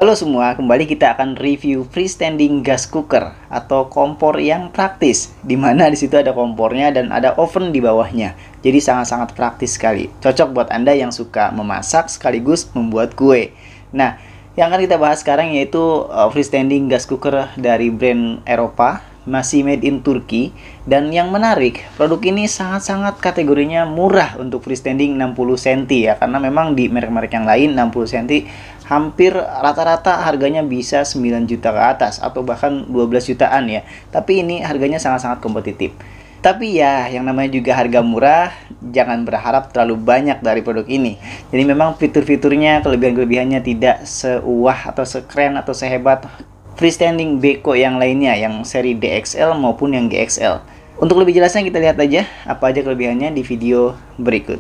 Halo semua, kembali kita akan review freestanding gas cooker atau kompor yang praktis, di mana di situ ada kompornya dan ada oven di bawahnya. Jadi sangat-sangat praktis sekali. Cocok buat Anda yang suka memasak sekaligus membuat kue. Nah, yang akan kita bahas sekarang yaitu freestanding gas cooker dari brand Eropa, masih made in Turki. Dan yang menarik, produk ini sangat-sangat kategorinya murah untuk freestanding 60 cm ya, karena memang di merek-merek yang lain 60 cm hampir rata-rata harganya bisa 9 juta ke atas atau bahkan 12 jutaan ya. Tapi ini harganya sangat-sangat kompetitif. Tapi ya, yang namanya juga harga murah, jangan berharap terlalu banyak dari produk ini. Jadi memang fitur-fiturnya, kelebihan-kelebihannya tidak seuah atau sekeren atau sehebat freestanding Beko yang lainnya, yang seri DXL maupun yang GXL. Untuk lebih jelasnya kita lihat aja apa aja kelebihannya di video berikut.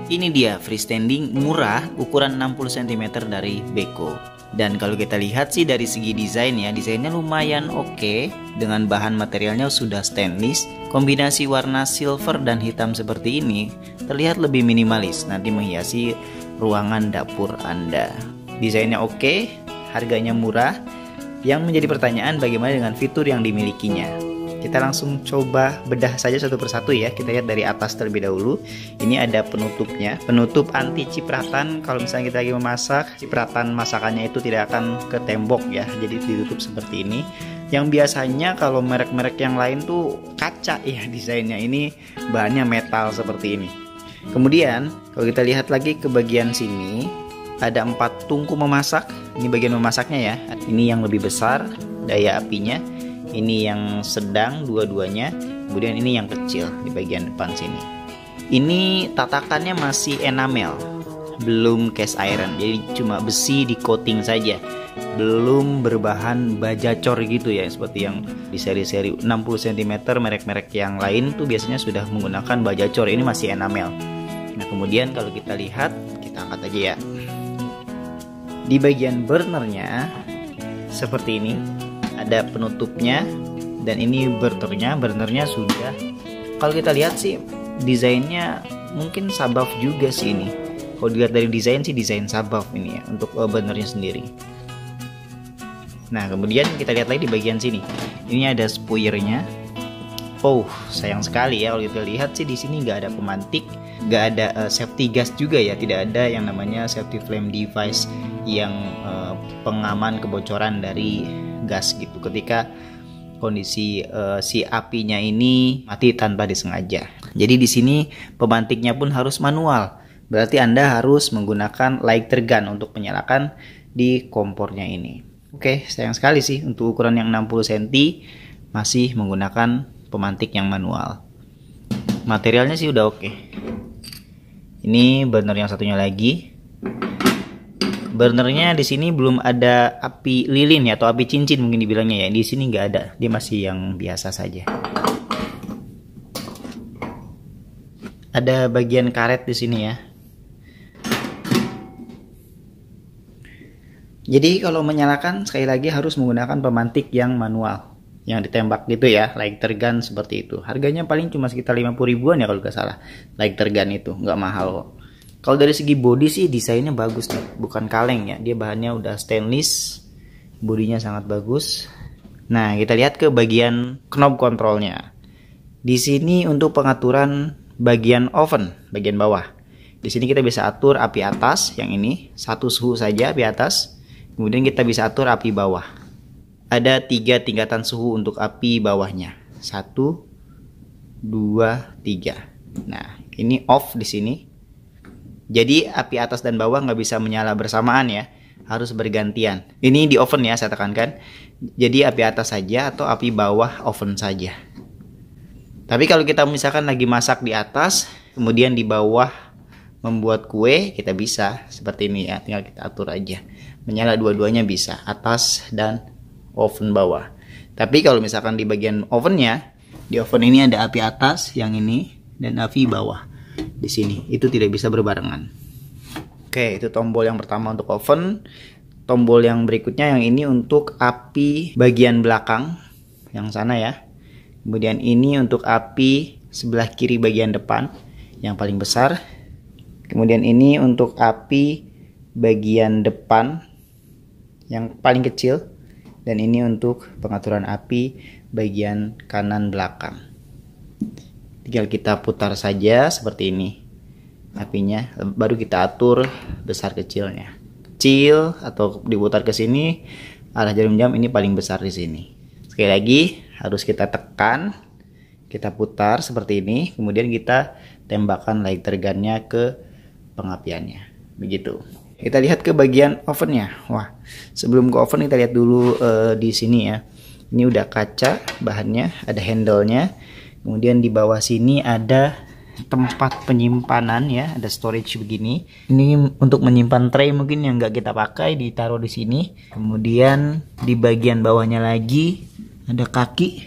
Ini dia freestanding murah ukuran 60 cm dari Beko. Dan kalau kita lihat sih dari segi desain ya, desainnya lumayan oke. Dengan bahan materialnya sudah stainless, kombinasi warna silver dan hitam seperti ini terlihat lebih minimalis, nanti menghiasi ruangan dapur Anda. Desainnya oke, harganya murah. Yang menjadi pertanyaan, bagaimana dengan fitur yang dimilikinya? Kita langsung coba bedah saja satu persatu ya. Kita lihat dari atas terlebih dahulu. Ini ada penutupnya, penutup anti cipratan. Kalau misalnya kita lagi memasak, cipratan masakannya itu tidak akan ke tembok ya. Jadi ditutup seperti ini. Yang biasanya kalau merek-merek yang lain tuh kaca ya desainnya, ini bahannya metal seperti ini. Kemudian kalau kita lihat lagi ke bagian sini, ada 4 tungku memasak. Ini bagian memasaknya ya. Ini yang lebih besar daya apinya. Ini yang sedang dua-duanya, kemudian ini yang kecil di bagian depan sini. Ini tatakannya masih enamel, belum cast iron, jadi cuma besi di coating saja, belum berbahan baja cor gitu ya, seperti yang di seri-seri 60 cm merek-merek yang lain tuh biasanya sudah menggunakan baja cor. Ini masih enamel. Nah kemudian kalau kita lihat, kita angkat aja ya. Di bagian burnernya seperti ini. Ada penutupnya, dan ini burnernya sudah, kalau kita lihat sih desainnya mungkin sabaf juga sih ini. Kalau dilihat dari desain sih desain sabaf ini ya untuk burnernya sendiri. Nah kemudian kita lihat lagi di bagian sini, ini ada spoilernya. Oh sayang sekali ya, kalau kita lihat sih di sini nggak ada pemantik, nggak ada safety gas juga ya, tidak ada yang namanya safety flame device yang pengaman kebocoran dari gas gitu ketika kondisi si apinya ini mati tanpa disengaja. Jadi di sini pemantiknya pun harus manual. Berarti Anda harus menggunakan lighter gun untuk menyalakan di kompornya ini. Oke, sayang sekali sih untuk ukuran yang 60 cm masih menggunakan pemantik yang manual. Materialnya sih udah oke. Ini burner yang satunya lagi. Burnernya di sini belum ada api lilin ya, atau api cincin mungkin dibilangnya ya. Di sini nggak ada, dia masih yang biasa saja. Ada bagian karet di sini ya. Jadi kalau menyalakan sekali lagi harus menggunakan pemantik yang manual, yang ditembak gitu ya, lighter gun seperti itu. Harganya paling cuma sekitar 50 ribuan ya kalau nggak salah. Lighter gun itu nggak mahal kok. Kalau dari segi body sih desainnya bagus nih, bukan kaleng ya. Dia bahannya udah stainless, bodinya sangat bagus. Nah, kita lihat ke bagian knob kontrolnya. Di sini untuk pengaturan bagian oven, bagian bawah. Di sini kita bisa atur api atas, yang ini satu suhu saja api atas. Kemudian kita bisa atur api bawah. Ada 3 tingkatan suhu untuk api bawahnya. 1, 2, 3. Nah, ini off di sini. Jadi api atas dan bawah nggak bisa menyala bersamaan ya, harus bergantian. Ini di oven ya, saya tekankan. Jadi api atas saja atau api bawah oven saja. Tapi kalau kita misalkan lagi masak di atas, kemudian di bawah membuat kue, kita bisa seperti ini ya, tinggal kita atur aja. Menyala dua-duanya bisa, atas dan oven bawah. Tapi kalau misalkan di bagian ovennya, Di oven ini ada api atas yang ini dan api bawah di sini. Itu tidak bisa berbarengan. Oke, itu tombol yang pertama untuk oven. Tombol yang berikutnya yang ini untuk api bagian belakang yang sana ya. Kemudian ini untuk api sebelah kiri bagian depan yang paling besar. Kemudian ini untuk api bagian depan yang paling kecil. Dan ini untuk pengaturan api bagian kanan belakang. Tinggal kita putar saja seperti ini apinya, baru kita atur besar kecilnya. Kecil atau diputar ke sini, arah jarum jam ini paling besar di sini. Sekali lagi harus kita tekan, kita putar seperti ini, kemudian kita tembakkan lighter gunnya ke pengapiannya. Begitu. Kita lihat ke bagian ovennya. Wah, sebelum ke oven kita lihat dulu di sini ya. Ini udah kaca bahannya, ada handle-nya. Kemudian di bawah sini ada tempat penyimpanan ya, ada storage begini. Ini untuk menyimpan tray mungkin yang nggak kita pakai, ditaruh di sini. Kemudian di bagian bawahnya lagi ada kaki,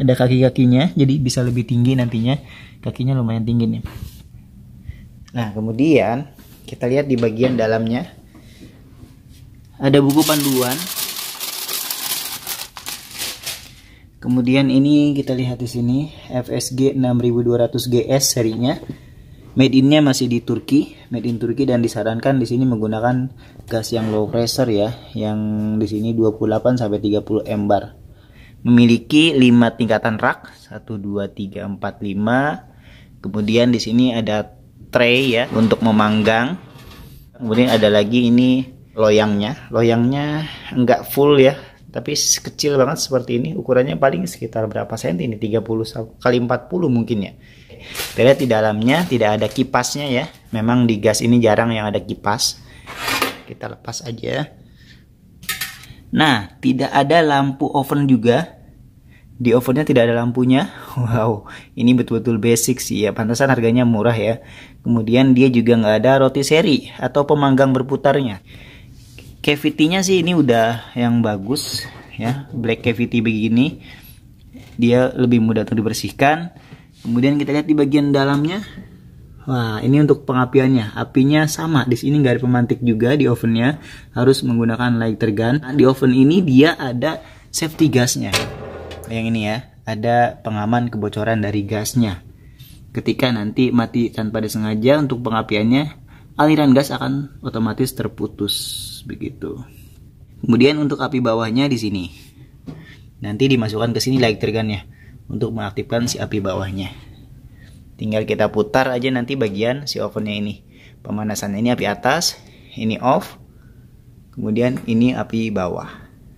ada kaki-kakinya, jadi bisa lebih tinggi nantinya. Kakinya lumayan tinggi nih. Nah, kemudian kita lihat di bagian dalamnya ada buku panduan. Kemudian ini kita lihat di sini FSG 6200 GS serinya. Made in-nya masih di Turki, made in Turki, dan disarankan di sini menggunakan gas yang low pressure ya, yang di sini 28 sampai 30 embar. Memiliki 5 tingkatan rak, 1 2 3 4 5. Kemudian di sini ada tray ya untuk memanggang. Kemudian ada lagi ini loyangnya. Loyangnya enggak full ya, tapi kecil banget seperti ini. Ukurannya paling sekitar berapa senti ini? 30 kali 40 mungkin ya. Kita lihat di dalamnya tidak ada kipasnya ya. Memang di gas ini jarang yang ada kipas. Kita lepas aja. Nah, tidak ada lampu oven juga. Di ovennya tidak ada lampunya. Wow, ini betul-betul basic sih ya. Pantesan harganya murah ya. Kemudian dia juga nggak ada rotisserie atau pemanggang berputarnya. Cavity-nya sih ini udah yang bagus ya. Black cavity begini. Dia lebih mudah untuk dibersihkan. Kemudian kita lihat di bagian dalamnya. Wah, ini untuk pengapiannya. Apinya sama. Di sini nggak ada pemantik juga di ovennya. Harus menggunakan lighter gun. Nah, di oven ini dia ada safety gasnya. Yang ini ya, ada pengaman kebocoran dari gasnya. Ketika nanti mati tanpa disengaja untuk pengapiannya, aliran gas akan otomatis terputus begitu. Kemudian untuk api bawahnya di sini. Nanti dimasukkan ke sini lighter gunnya untuk mengaktifkan si api bawahnya. Tinggal kita putar aja nanti bagian si ovennya ini. Pemanasan ini api atas, ini off. Kemudian ini api bawah.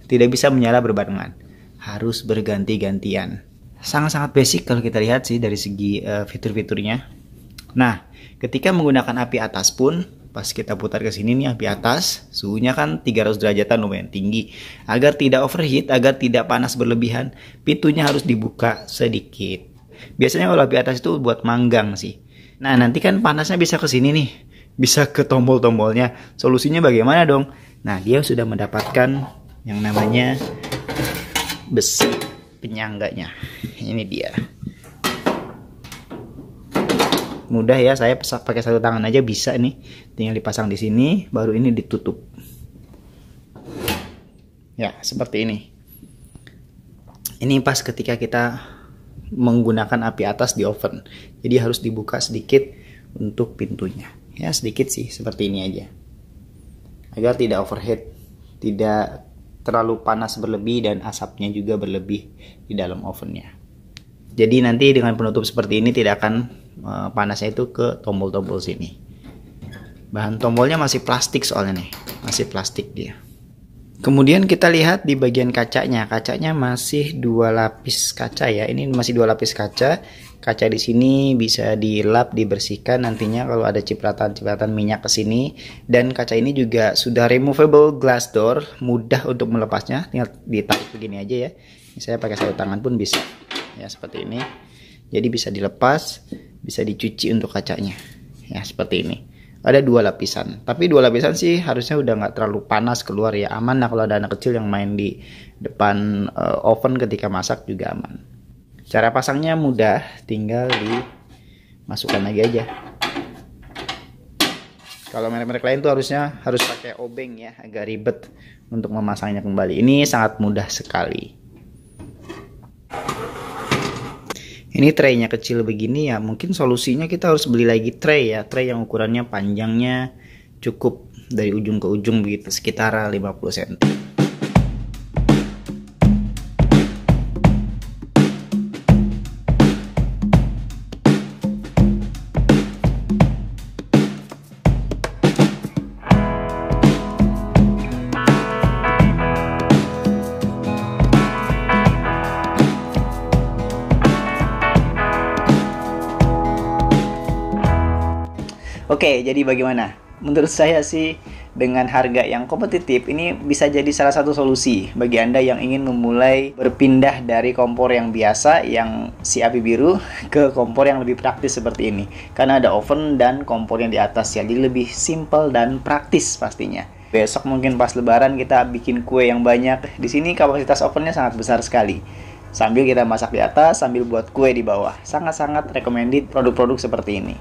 Tidak bisa menyala berbarengan. Harus berganti-gantian. Sangat-sangat basic kalau kita lihat sih dari segi fitur-fiturnya. Nah, ketika menggunakan api atas pun, pas kita putar ke sini nih api atas, suhunya kan 300 derajatan lumayan tinggi. Agar tidak overheat, agar tidak panas berlebihan, pintunya harus dibuka sedikit. Biasanya kalau api atas itu buat manggang sih. Nah, nanti kan panasnya bisa ke sini nih, bisa ke tombol-tombolnya. Solusinya bagaimana dong? Nah, dia sudah mendapatkan yang namanya besi penyangganya. Ini dia. Mudah ya, saya pakai satu tangan aja bisa nih. Tinggal dipasang di sini, baru ini ditutup. Ya, seperti ini. Ini pas ketika kita menggunakan api atas di oven. Jadi harus dibuka sedikit untuk pintunya. Ya, sedikit sih, seperti ini aja. Agar tidak overheat, tidak terlalu panas berlebih dan asapnya juga berlebih di dalam ovennya. Jadi nanti dengan penutup seperti ini tidak akan panasnya itu ke tombol-tombol sini. Bahan tombolnya masih plastik soalnya nih, masih plastik dia. Kemudian kita lihat di bagian kacanya. Kacanya masih 2 lapis kaca ya. Ini masih 2 lapis kaca. Kaca di sini bisa dilap, dibersihkan nantinya kalau ada cipratan-cipratan minyak ke sini. Dan kaca ini juga sudah removable glass door, mudah untuk melepasnya. Tinggal ditarik begini aja ya. Ini saya pakai satu tangan pun bisa. Ya, seperti ini. Jadi bisa dilepas, bisa dicuci untuk kacanya. Ya, seperti ini. Ada 2 lapisan. Tapi 2 lapisan sih harusnya udah nggak terlalu panas keluar ya. Aman lah kalau ada anak kecil yang main di depan oven ketika masak juga aman. Cara pasangnya mudah, tinggal dimasukkan lagi aja. Kalau merek-merek lain tuh harus pakai obeng ya, agak ribet untuk memasangnya kembali. Ini sangat mudah sekali. Ini traynya kecil begini ya, mungkin solusinya kita harus beli lagi tray ya, tray yang ukurannya panjangnya cukup dari ujung ke ujung begitu, sekitar 50 cm. Oke, jadi bagaimana? Menurut saya sih dengan harga yang kompetitif ini bisa jadi salah satu solusi bagi Anda yang ingin memulai berpindah dari kompor yang biasa yang si api biru ke kompor yang lebih praktis seperti ini. Karena ada oven dan kompor yang di atas ya, jadi lebih simple dan praktis pastinya. Besok mungkin pas lebaran kita bikin kue yang banyak. Di sini kapasitas ovennya sangat besar sekali. Sambil kita masak di atas, sambil buat kue di bawah. Sangat-sangat recommended produk-produk seperti ini.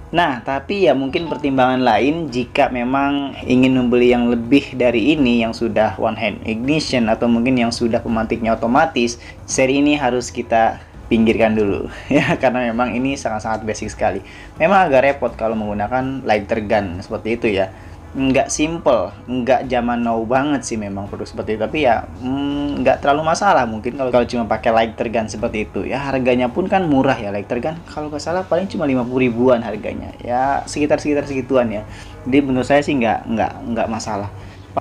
Nah, tapi ya mungkin pertimbangan lain jika memang ingin membeli yang lebih dari ini yang sudah one hand ignition atau mungkin yang sudah pemantiknya otomatis, seri ini harus kita pinggirkan dulu ya, karena memang ini sangat-sangat basic sekali. Memang agak repot kalau menggunakan lighter gun seperti itu ya. Nggak simple, nggak zaman now banget sih memang produk seperti itu, tapi ya nggak terlalu masalah mungkin kalau cuma pakai lighter gun seperti itu ya. Harganya pun kan murah ya, lighter gun kalau nggak salah paling cuma 50 ribuan harganya ya, sekitar segituan ya. Jadi menurut saya sih nggak masalah.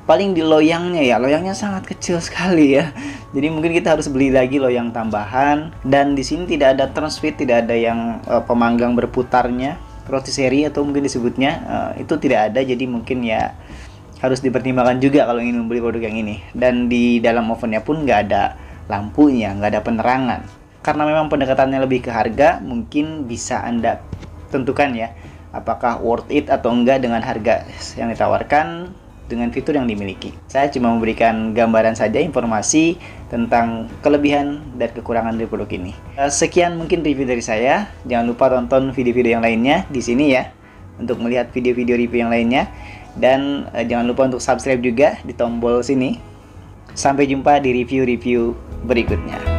Paling di loyangnya ya, loyangnya sangat kecil sekali ya, jadi mungkin kita harus beli lagi loyang tambahan. Dan di sini tidak ada turn switch, tidak ada yang pemanggang berputarnya, rotisserie atau mungkin disebutnya itu tidak ada, jadi mungkin ya harus dipertimbangkan juga kalau ingin membeli produk yang ini. Dan di dalam ovennya pun nggak ada lampunya, nggak ada penerangan. Karena memang pendekatannya lebih ke harga, mungkin bisa Anda tentukan ya apakah worth it atau enggak dengan harga yang ditawarkan dengan fitur yang dimiliki. Saya cuma memberikan gambaran saja, informasi tentang kelebihan dan kekurangan dari produk ini. Sekian mungkin review dari saya. Jangan lupa tonton video-video yang lainnya di sini ya, untuk melihat video-video review yang lainnya. Dan jangan lupa untuk subscribe juga di tombol sini. Sampai jumpa di review-review berikutnya.